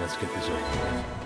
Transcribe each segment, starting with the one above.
Let's get this over with.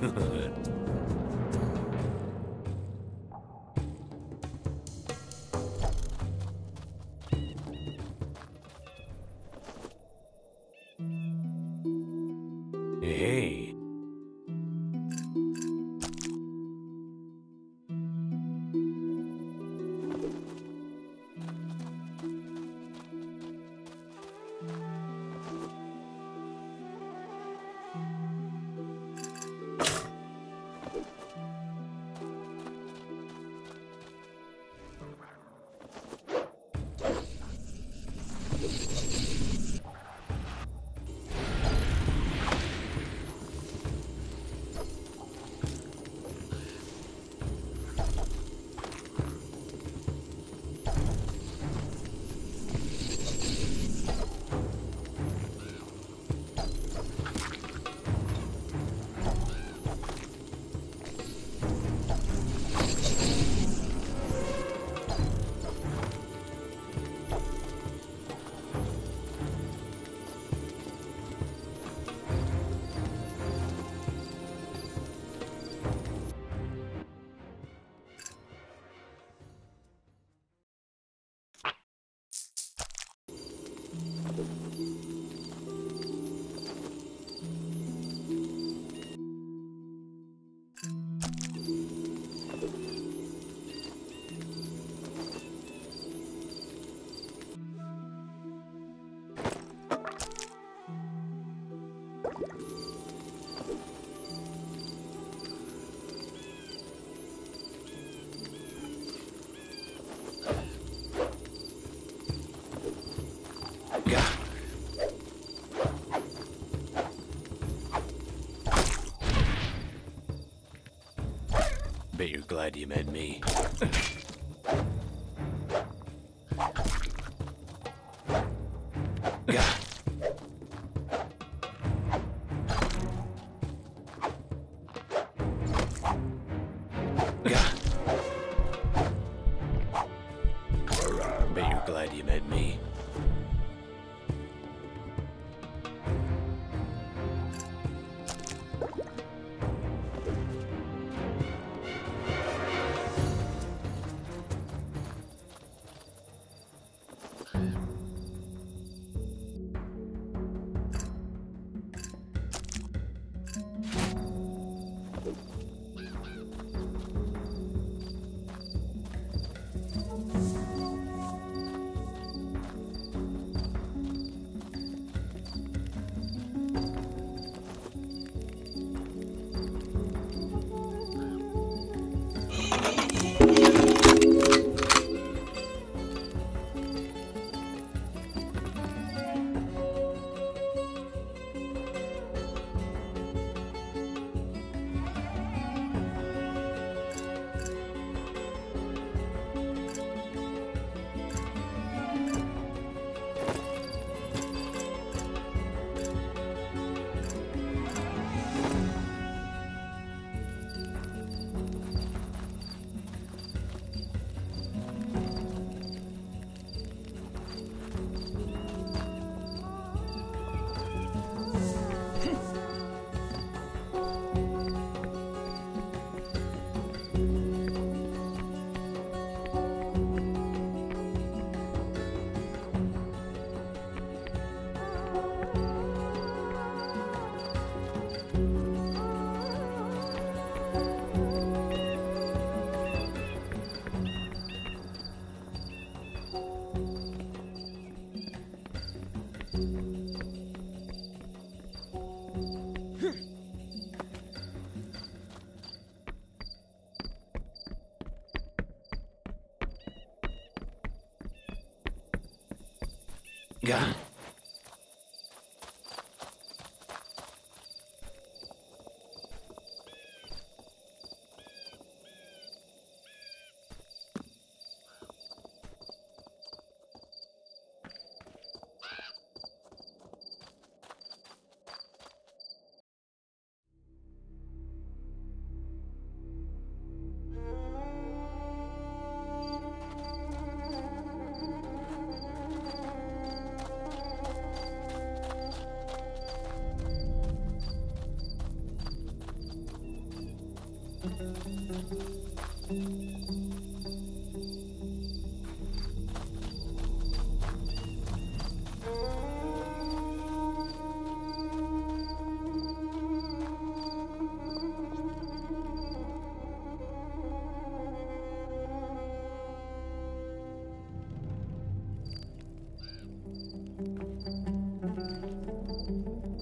Good. Hey. Bet you're glad you met me. Bet you're glad you met me. God.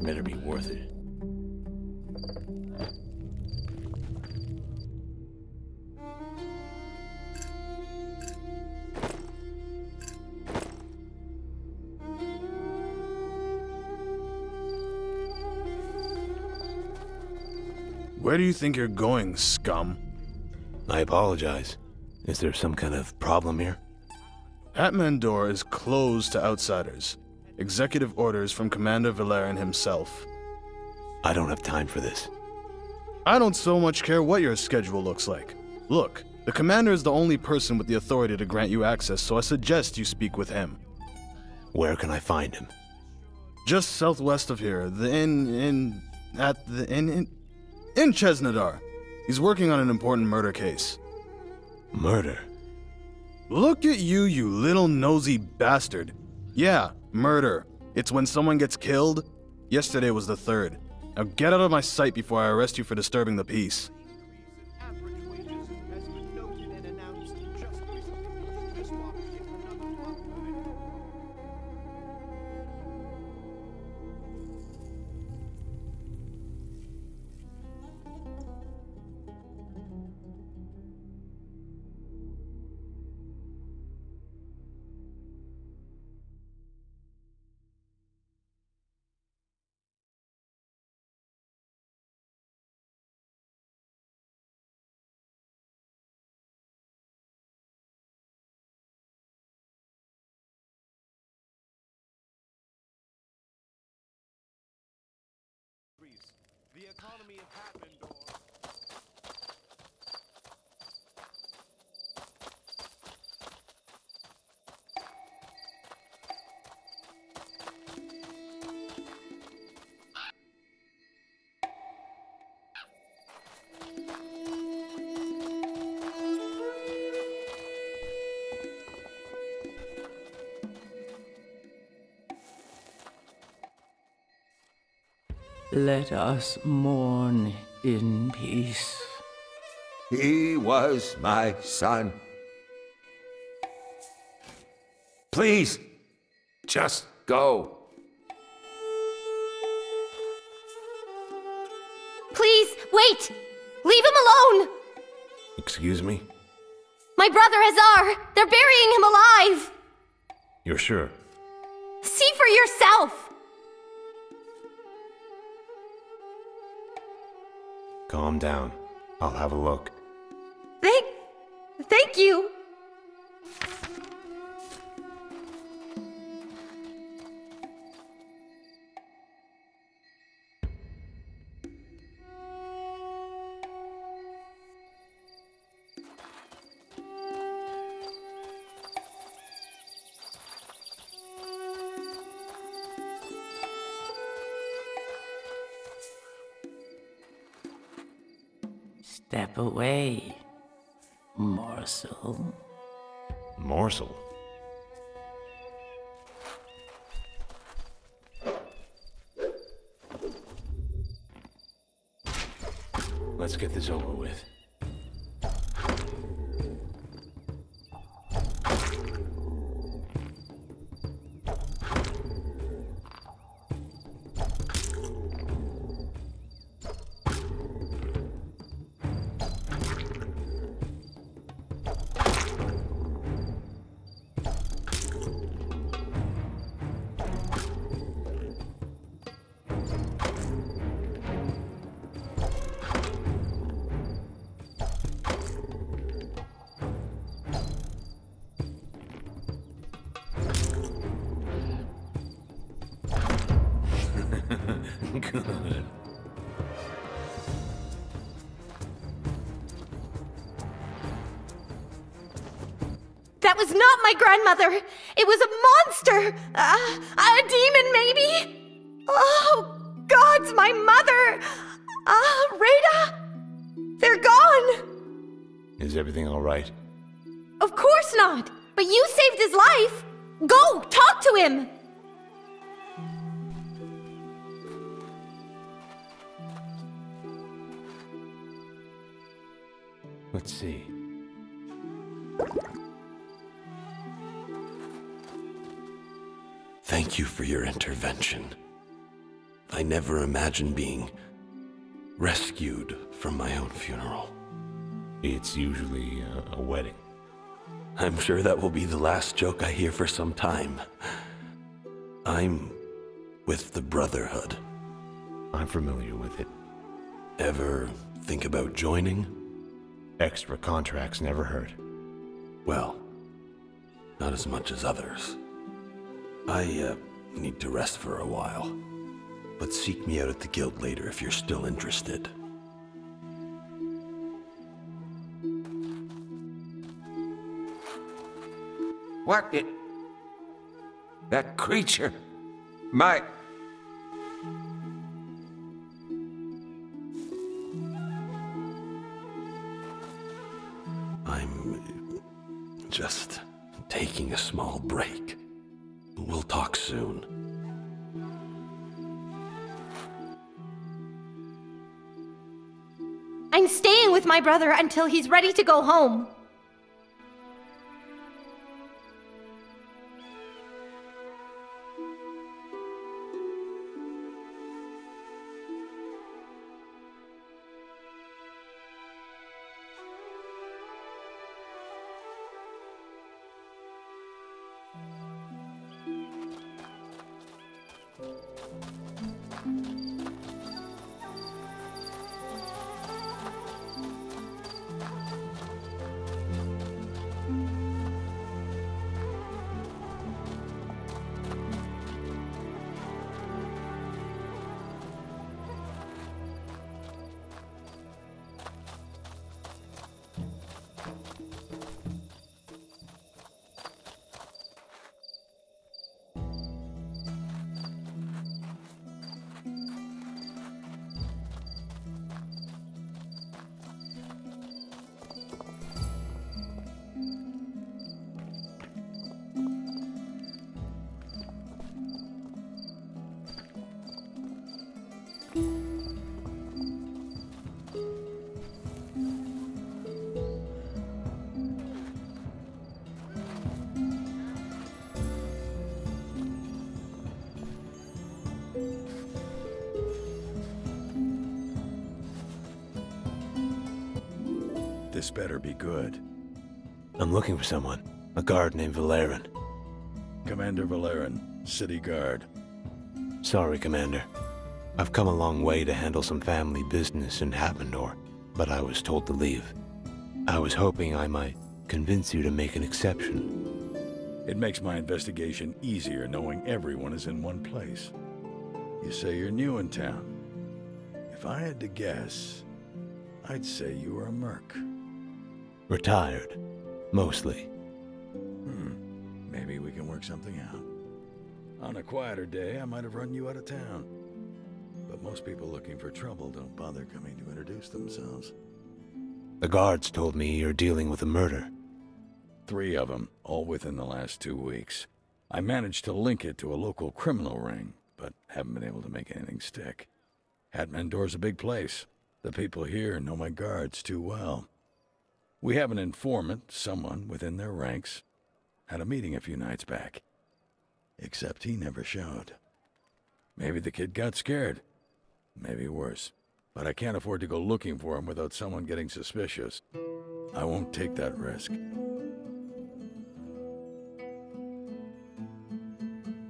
Better be worth it. Where do you think you're going, scum? I apologize. Is there some kind of problem here? Hatmandor is closed to outsiders. Executive orders from Commander Valerian himself. I don't have time for this. I don't so much care what your schedule looks like. Look, the commander is the only person with the authority to grant you access, so I suggest you speak with him. Where can I find him? Just southwest of here, in Chesnadar. He's working on an important murder case. Murder? Look at you, you little nosy bastard. Yeah, murder. It's when someone gets killed. Yesterday was the 3rd. Now get out of my sight before I arrest you for disturbing the peace. The economy of Hatmandor. Let us mourn in peace. He was my son. Please, just go. Please, wait! Leave him alone! Excuse me? My brother Hazar! They're burying him alive! You're sure? See for yourself! Calm down. I'll have a look. Thank you! Step away, morsel. Morsel? Let's get this over with. Good. That was not my grandmother. It was a monster. A demon, maybe? Oh, God's my mother. Rada. They're gone. Is everything all right? Of course not. But you saved his life. Go, talk to him. Let's see. Thank you for your intervention. I never imagined being rescued from my own funeral. It's usually a wedding. I'm sure that will be the last joke I hear for some time. I'm with the Brotherhood. I'm familiar with it. Ever think about joining? Extra contracts never hurt. Well, not as much as others. I need to rest for a while, but seek me out at the guild later if you're still interested. What did... That creature... My... I'm just taking a small break. We'll talk soon. I'm staying with my brother until he's ready to go home. This better be good. I'm looking for someone. A guard named Valeran. Commander Valeran, City Guard. Sorry, Commander. I've come a long way to handle some family business in Hatmandor, but I was told to leave. I was hoping I might convince you to make an exception. It makes my investigation easier knowing everyone is in one place. You say you're new in town. If I had to guess, I'd say you were a merc. Retired. Mostly. Maybe we can work something out. On a quieter day, I might have run you out of town. But most people looking for trouble don't bother coming to introduce themselves. The guards told me you're dealing with a murder. 3 of them, all within the last 2 weeks. I managed to link it to a local criminal ring, but haven't been able to make anything stick. Hatmandor's a big place. The people here know my guards too well. We have an informant, someone within their ranks. Had a meeting a few nights back. Except he never showed. Maybe the kid got scared. Maybe worse. But I can't afford to go looking for him without someone getting suspicious. I won't take that risk.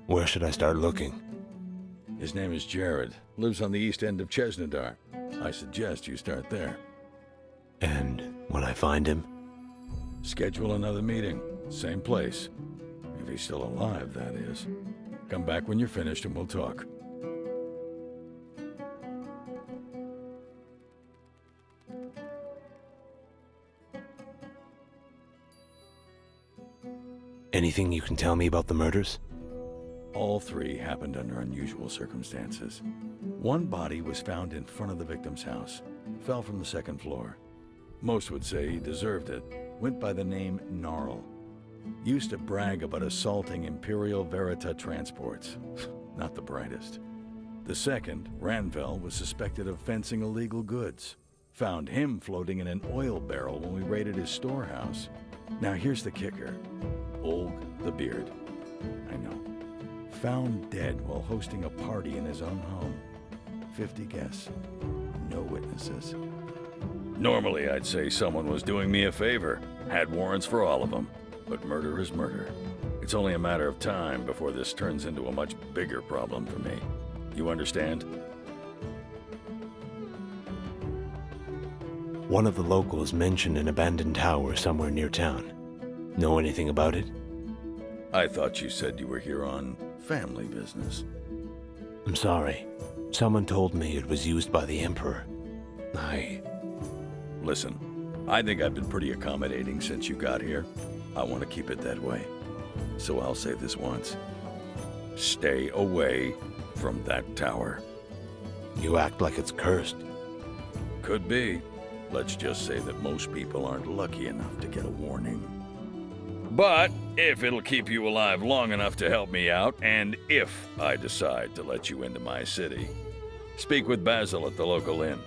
Where should I start looking? His name is Jared. Lives on the east end of Chesnadar. I suggest you start there. And when I find him? Schedule another meeting. Same place. If he's still alive, that is. Come back when you're finished and we'll talk. Anything you can tell me about the murders? All three happened under unusual circumstances. One body was found in front of the victim's house. Fell from the second floor. Most would say he deserved it. Went by the name Gnarl. Used to brag about assaulting Imperial Verita transports. Not the brightest. The second, Ranvel, was suspected of fencing illegal goods. Found him floating in an oil barrel when we raided his storehouse. Now here's the kicker. Olg the Beard. I know. Found dead while hosting a party in his own home. 50 guests. No witnesses. Normally I'd say someone was doing me a favor. Had warrants for all of them. But murder is murder. It's only a matter of time before this turns into a much bigger problem for me. You understand? One of the locals mentioned an abandoned tower somewhere near town. Know anything about it? I thought you said you were here on family business. I'm sorry. Someone told me it was used by the Emperor. Listen, I think I've been pretty accommodating since you got here. I want to keep it that way. So I'll say this once. Stay away from that tower. You act like it's cursed. Could be. Let's just say that most people aren't lucky enough to get a warning. But if it'll keep you alive long enough to help me out, and if I decide to let you into my city, speak with Basil at the local inn.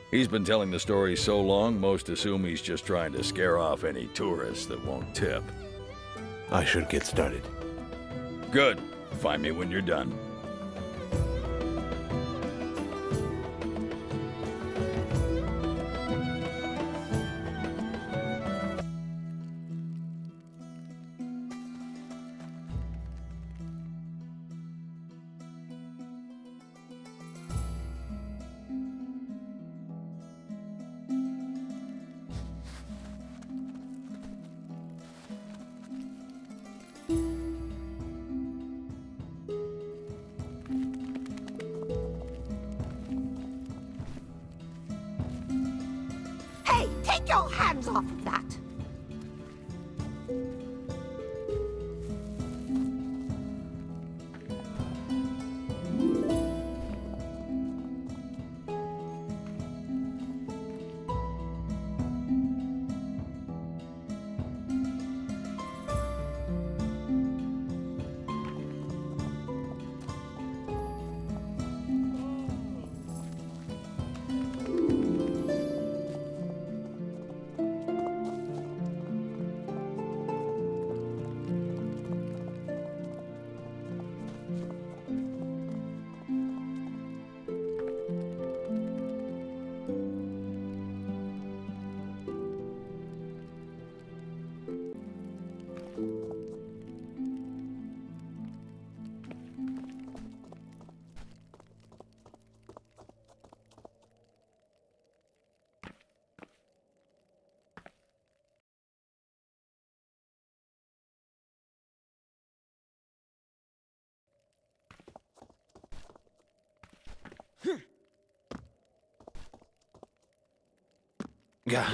He's been telling the story so long, most assume he's just trying to scare off any tourists that won't tip. I should get started. Good. Find me when you're done. Hey, take your hands off of that! Gah.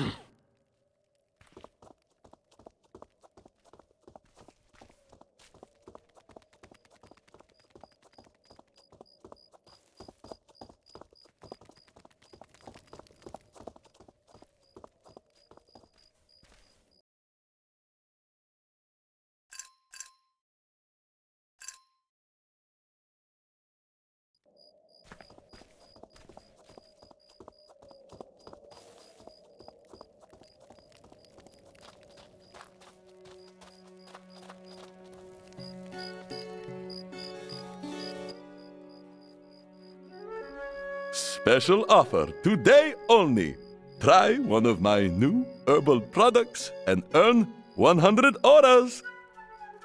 Special offer today only. Try one of my new herbal products and earn 100 auras.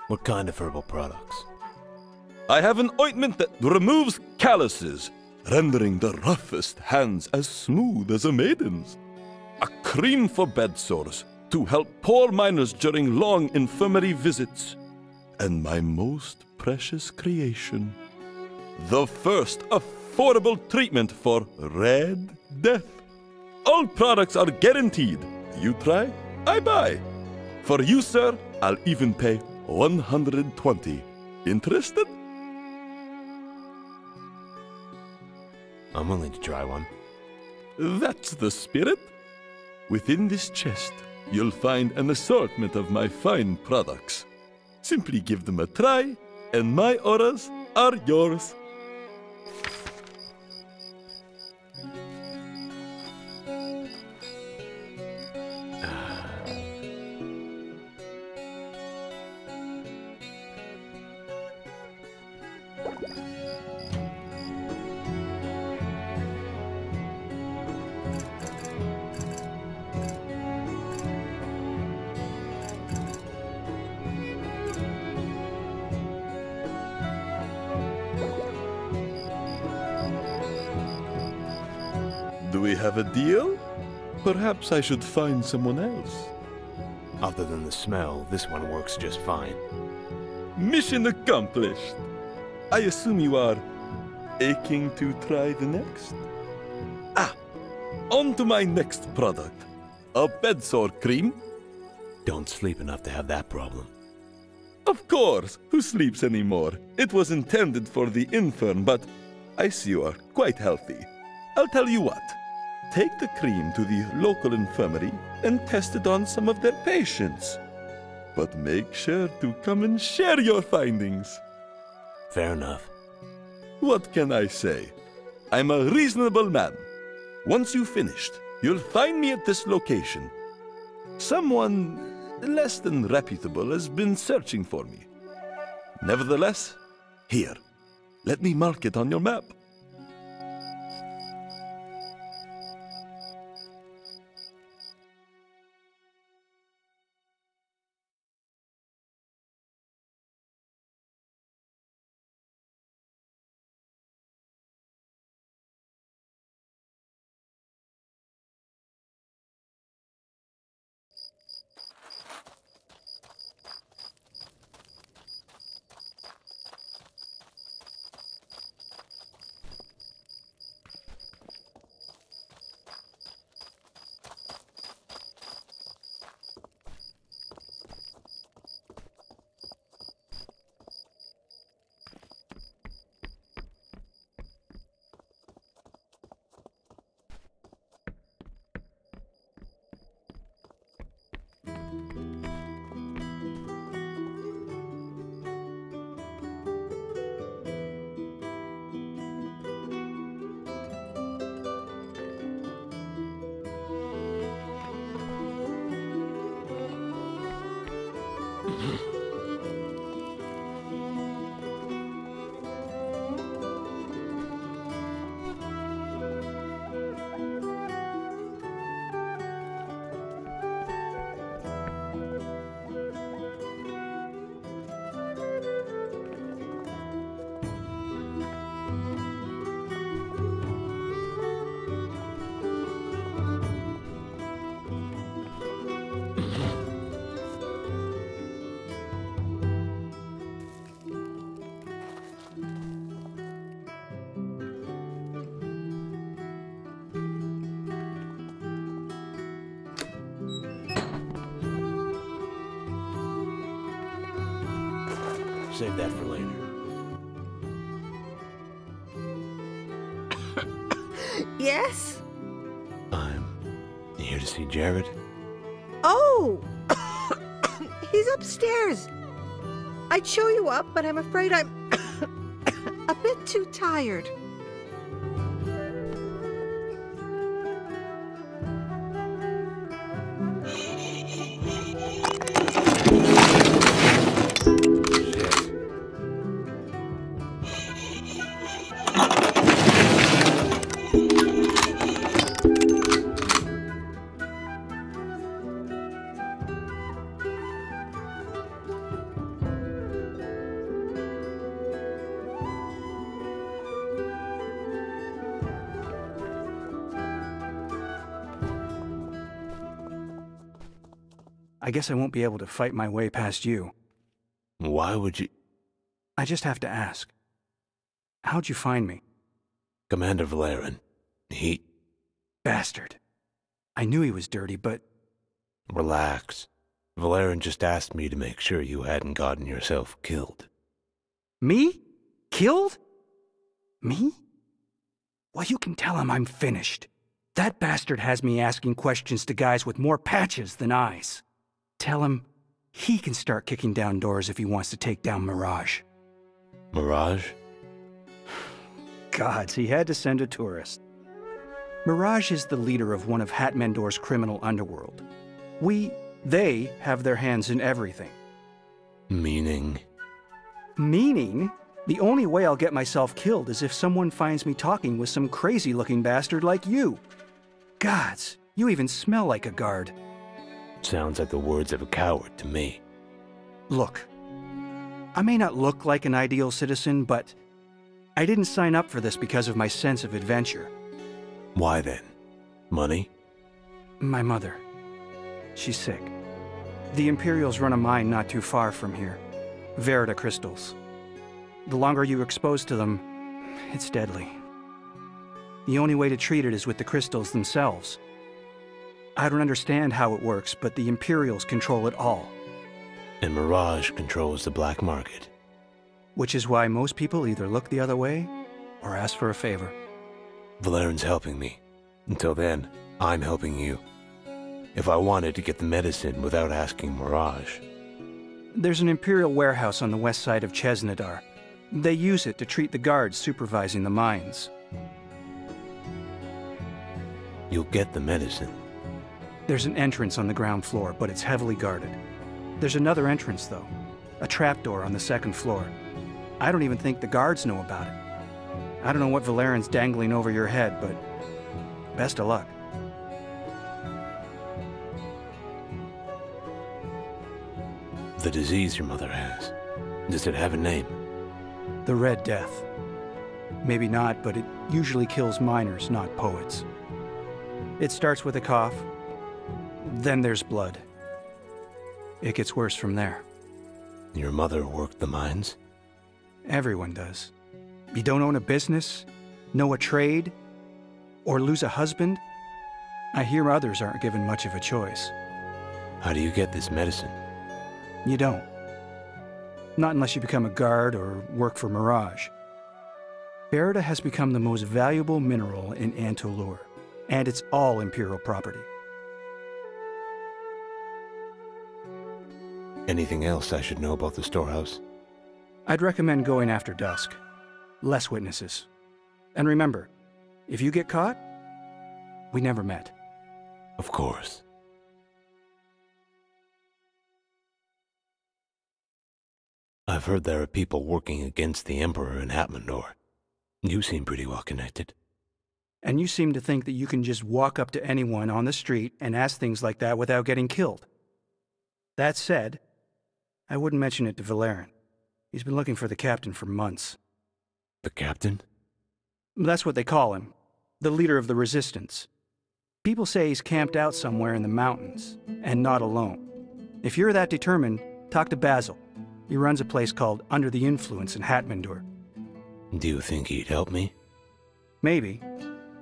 What kind of herbal products? I have an ointment that removes calluses, rendering the roughest hands as smooth as a maiden's. A cream for bed sores to help poor miners during long infirmary visits. And my most precious creation, the first affordable treatment for Red Death. All products are guaranteed. You try, I buy. For you, sir, I'll even pay 120. Interested? I'm willing to try one. That's the spirit. Within this chest, you'll find an assortment of my fine products. Simply give them a try, and my orders are yours. Do we have a deal? Perhaps I should find someone else. Other than the smell, this one works just fine. Mission accomplished. I assume you are aching to try the next? On to my next product. A bedsore cream. Don't sleep enough to have that problem. Of course, who sleeps anymore? It was intended for the infirm, but I see you are quite healthy. I'll tell you what. Take the cream to the local infirmary and test it on some of their patients. But make sure to come and share your findings. Fair enough. What can I say? I'm a reasonable man. Once you've finished, you'll find me at this location. Someone less than reputable has been searching for me. Nevertheless, here, let me mark it on your map. Save that for later. Yes? I'm here to see Jared. Oh! He's upstairs. I'd show you up, but I'm afraid I'm a bit too tired. I guess I won't be able to fight my way past you. Why would you? I just have to ask. How'd you find me? Commander Valeran. He... Bastard. I knew he was dirty, but... Relax. Valerian just asked me to make sure you hadn't gotten yourself killed. Me? Killed? Me? Well, you can tell him I'm finished. That bastard has me asking questions to guys with more patches than eyes. Tell him he can start kicking down doors if he wants to take down Mirage. Mirage? Gods, he had to send a tourist. Mirage is the leader of one of Hatmendor's criminal underworld. They have their hands in everything. Meaning? Meaning? The only way I'll get myself killed is if someone finds me talking with some crazy-looking bastard like you. Gods, you even smell like a guard. Sounds like the words of a coward to me. Look, I may not look like an ideal citizen, but I didn't sign up for this because of my sense of adventure. Why then? Money? My mother. She's sick. The Imperials run a mine not too far from here. Verita crystals. The longer you're exposed to them, it's deadly. The only way to treat it is with the crystals themselves. I don't understand how it works, but the Imperials control it all. And Mirage controls the black market. Which is why most people either look the other way or ask for a favor. Valerian's helping me. Until then, I'm helping you. If I wanted to get the medicine without asking Mirage. There's an Imperial warehouse on the west side of Chesnadar. They use it to treat the guards supervising the mines. You'll get the medicine. There's an entrance on the ground floor, but it's heavily guarded. There's another entrance, though. A trapdoor on the second floor. I don't even think the guards know about it. I don't know what Valerian's dangling over your head, but best of luck. The disease your mother has. Does it have a name? The Red Death. Maybe not, but it usually kills miners, not poets. It starts with a cough. Then there's blood. It gets worse from there. Your mother worked the mines? Everyone does. You don't own a business, know a trade, or lose a husband? I hear others aren't given much of a choice. How do you get this medicine? You don't. Not unless you become a guard or work for Mirage. Verita has become the most valuable mineral in Antolur, and it's all Imperial property. Anything else I should know about the storehouse? I'd recommend going after dusk. Less witnesses. And remember, if you get caught, we never met. Of course. I've heard there are people working against the Emperor in Hatmendor. You seem pretty well connected. And you seem to think that you can just walk up to anyone on the street and ask things like that without getting killed. That said, I wouldn't mention it to Valerian. He's been looking for the captain for months. The captain? That's what they call him. The leader of the Resistance. People say he's camped out somewhere in the mountains, and not alone. If you're that determined, talk to Basil. He runs a place called Under the Influence in Hatmendor. Do you think he'd help me? Maybe.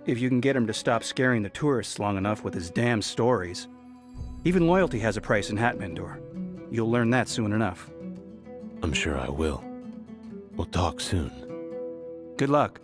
If you can get him to stop scaring the tourists long enough with his damn stories. Even loyalty has a price in Hatmendor. You'll learn that soon enough. I'm sure I will. We'll talk soon. Good luck.